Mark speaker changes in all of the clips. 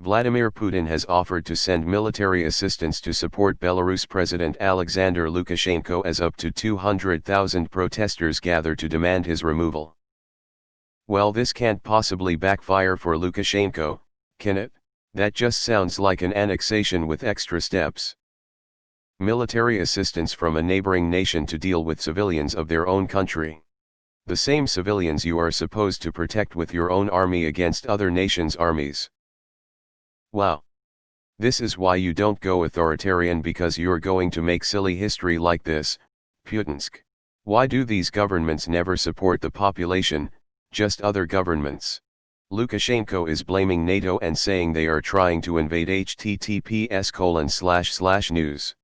Speaker 1: Vladimir Putin has offered to send military assistance to support Belarus President Alexander Lukashenko as up to 200,000 protesters gather to demand his removal. Well, this can't possibly backfire for Lukashenko, can it? That just sounds like an annexation with extra steps. Military assistance from a neighboring nation to deal with civilians of their own country. The same civilians you are supposed to protect with your own army against other nations' armies. Wow. This is why you don't go authoritarian, because you're going to make silly history like this, Putinsk. Why do these governments never support the population, just other governments? Lukashenko is blaming NATO and saying they are trying to invade https://news.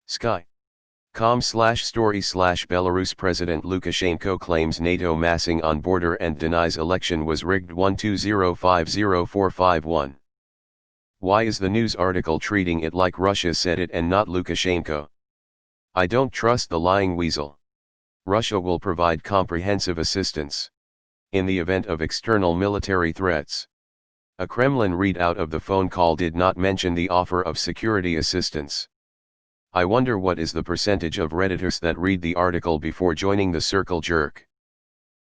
Speaker 1: Sky.com/story/Belarus President Lukashenko claims NATO massing on border and denies election was rigged 12050451. Why is the news article treating it like Russia said it and not Lukashenko? I don't trust the lying weasel. Russia will provide comprehensive assistance in the event of external military threats. A Kremlin readout of the phone call did not mention the offer of security assistance. I wonder what is the percentage of Redditors that read the article before joining the circle jerk.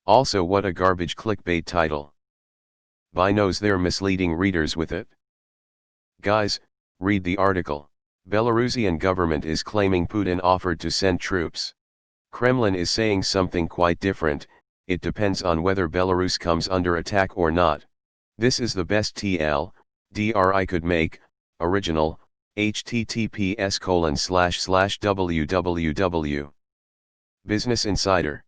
Speaker 1: Also, what a garbage clickbait title. By knows they're misleading readers with it. Guys, read the article. Belarusian government is claiming Putin offered to send troops. Kremlin is saying something quite different. It depends on whether Belarus comes under attack or not. This is the best TLDR I could make. Original, https://www. Business Insider.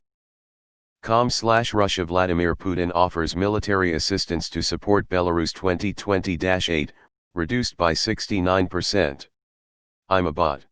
Speaker 1: com/Russia Vladimir Putin offers military assistance to support Belarus 2020-8, reduced by 69%. I'm a bot.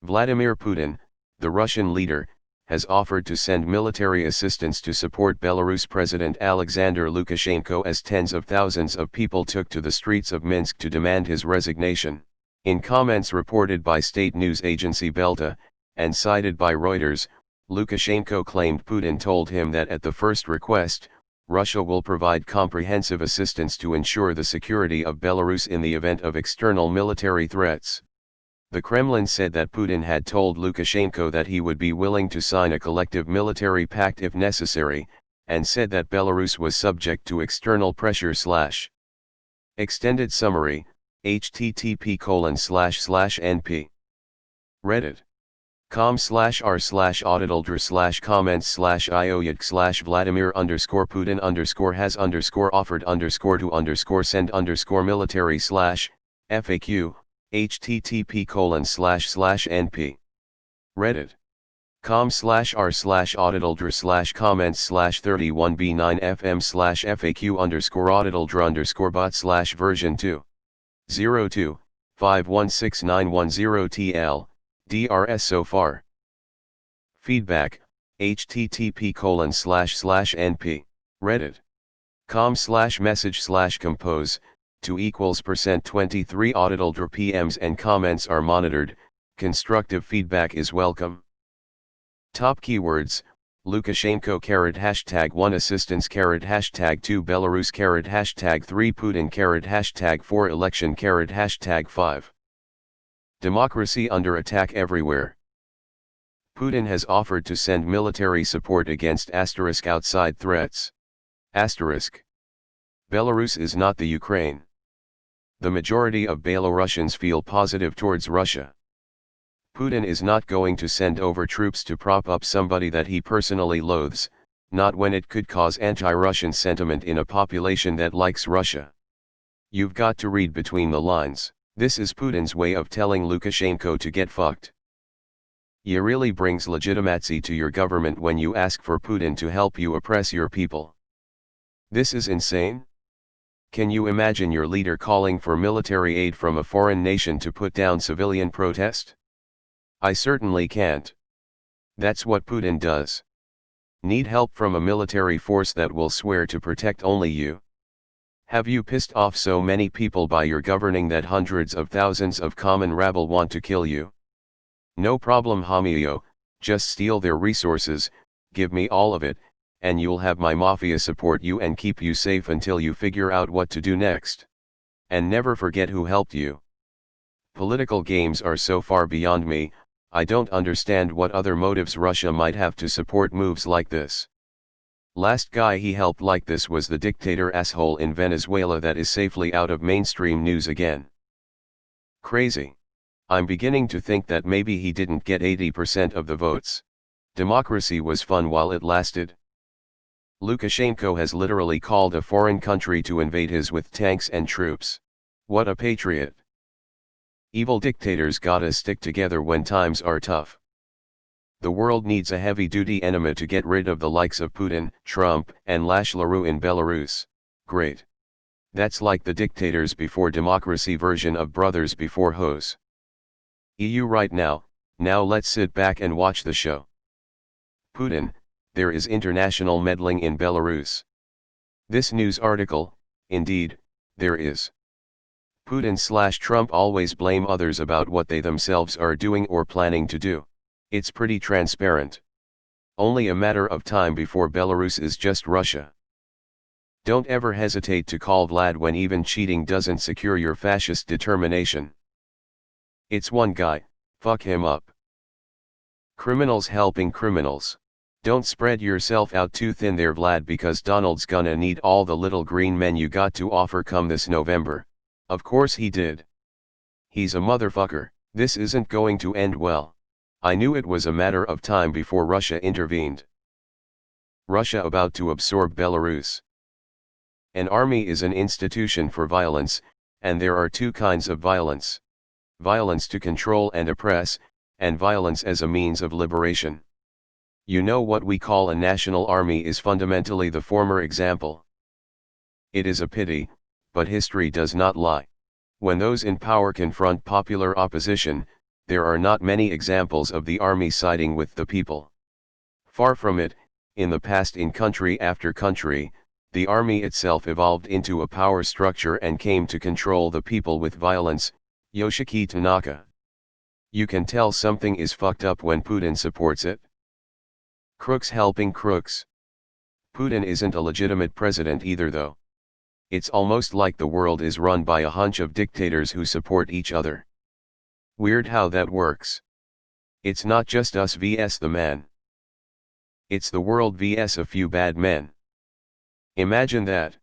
Speaker 1: Vladimir Putin, the Russian leader, has offered to send military assistance to support Belarus President Alexander Lukashenko as tens of thousands of people took to the streets of Minsk to demand his resignation. In comments reported by state news agency Belta, and cited by Reuters, Lukashenko claimed Putin told him that at the first request, Russia will provide comprehensive assistance to ensure the security of Belarus in the event of external military threats. The Kremlin said that Putin had told Lukashenko that he would be willing to sign a collective military pact if necessary, and said that Belarus was subject to external pressure. Extended summary, http://np. Reddit. com/r/auditors/comments/ioyik/Vladimir_Putin_has_send_military/FAQ, http://np. Reddit. com/r/auditors/comments/31b9fm/FAQ_auditaldra_bot/version 2. 02-516910 DRS so far. Feedback, http://np. Reddit. com/message/compose, 2=%23 auditaldra PMs and comments are monitored, constructive feedback is welcome. Top keywords, Lukashenko #1 assistance #2 Belarus #3 Putin #4 election #5. Democracy under attack everywhere. Putin has offered to send military support against outside threats. Belarus is not the Ukraine. The majority of Belarusians feel positive towards Russia. Putin is not going to send over troops to prop up somebody that he personally loathes, not when it could cause anti-Russian sentiment in a population that likes Russia. You've got to read between the lines. This is Putin's way of telling Lukashenko to get fucked. It really brings legitimacy to your government when you ask for Putin to help you oppress your people. This is insane. Can you imagine your leader calling for military aid from a foreign nation to put down civilian protest? I certainly can't. That's what Putin does. Need help from a military force that will swear to protect only you? Have you pissed off so many people by your governing that hundreds of thousands of common rabble want to kill you? No problem, Hamio, just steal their resources, give me all of it, and you'll have my mafia support you and keep you safe until you figure out what to do next. And never forget who helped you. Political games are so far beyond me, I don't understand what other motives Russia might have to support moves like this. Last guy he helped like this was the dictator asshole in Venezuela that is safely out of mainstream news again. Crazy. I'm beginning to think that maybe he didn't get 80% of the votes. Democracy was fun while it lasted. Lukashenko has literally called a foreign country to invade his with tanks and troops. What a patriot. Evil dictators gotta stick together when times are tough. The world needs a heavy-duty enemy to get rid of the likes of Putin, Trump, and Lashlarou in Belarus. Great. That's like the dictators before democracy version of brothers before hoes. EU right now let's sit back and watch the show. Putin, there is international meddling in Belarus. This news article, indeed, there is. Putin/Trump always blame others about what they themselves are doing or planning to do. It's pretty transparent. Only a matter of time before Belarus is just Russia. Don't ever hesitate to call Vlad when even cheating doesn't secure your fascist determination. It's one guy, fuck him up. Criminals helping criminals. Don't spread yourself out too thin there, Vlad, because Donald's gonna need all the little green men you got to offer come this November. Of course he did. He's a motherfucker. This isn't going to end well. I knew it was a matter of time before Russia intervened. Russia about to absorb Belarus. An army is an institution for violence, and there are two kinds of violence. Violence to control and oppress, and violence as a means of liberation. You know, what we call a national army is fundamentally the former example. It is a pity, but history does not lie. When those in power confront popular opposition, there are not many examples of the army siding with the people. Far from it, in the past in country after country, the army itself evolved into a power structure and came to control the people with violence. Yoshiki Tanaka. You can tell something is fucked up when Putin supports it. Crooks helping crooks. Putin isn't a legitimate president either though. It's almost like the world is run by a hunch of dictators who support each other. Weird how that works. It's not just us vs the man. It's the world vs a few bad men. Imagine that.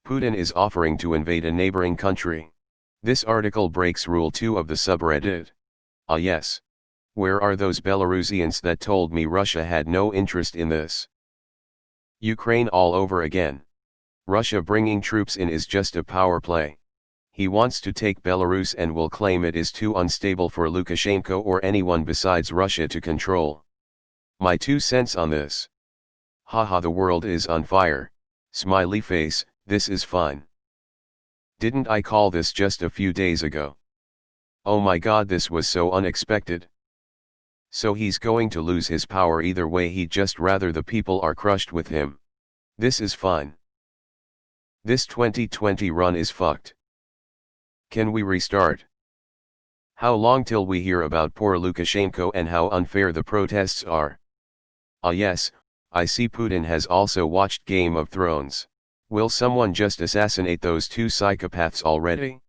Speaker 1: Putin is offering to invade a neighboring country. This article breaks rule 2 of the subreddit. Ah yes. Where are those Belarusians that told me Russia had no interest in this? Ukraine all over again. Russia bringing troops in is just a power play. He wants to take Belarus and will claim it is too unstable for Lukashenko or anyone besides Russia to control. My 2 cents on this. Haha, the world is on fire. Smiley face, this is fine. Didn't I call this just a few days ago? Oh my god, this was so unexpected. So he's going to lose his power either way, he'd just rather the people are crushed with him. This is fine. This 2020 run is fucked. Can we restart? How long till we hear about poor Lukashenko and how unfair the protests are? Ah yes, I see Putin has also watched Game of Thrones. Will someone just assassinate those 2 psychopaths already?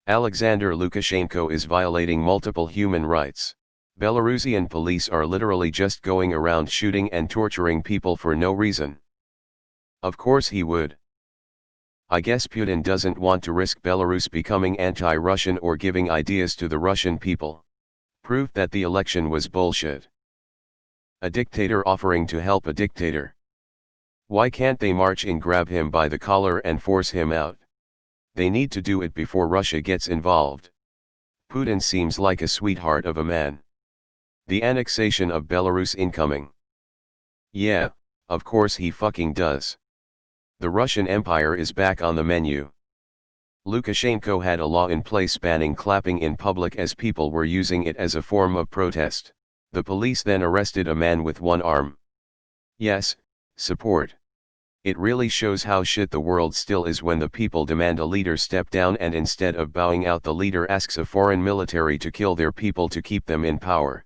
Speaker 1: Alexander Lukashenko is violating multiple human rights. Belarusian police are literally just going around shooting and torturing people for no reason. Of course he would. I guess Putin doesn't want to risk Belarus becoming anti-Russian or giving ideas to the Russian people. Proof that the election was bullshit. A dictator offering to help a dictator. Why can't they march in, grab him by the collar and force him out? They need to do it before Russia gets involved. Putin seems like a sweetheart of a man. The annexation of Belarus incoming. Yeah, of course he fucking does. The Russian Empire is back on the menu. Lukashenko had a law in place banning clapping in public as people were using it as a form of protest. The police then arrested a man with one arm. Yes, support. It really shows how shit the world still is when the people demand a leader step down and instead of bowing out the leader asks a foreign military to kill their people to keep them in power.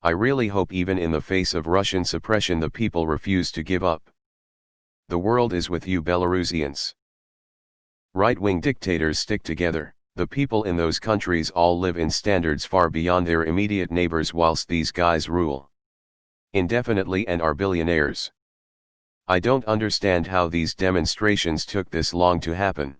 Speaker 1: I really hope even in the face of Russian suppression the people refuse to give up. The world is with you, Belarusians. Right-wing dictators stick together. The people in those countries all live in standards far beyond their immediate neighbors whilst these guys rule indefinitely and are billionaires. I don't understand how these demonstrations took this long to happen.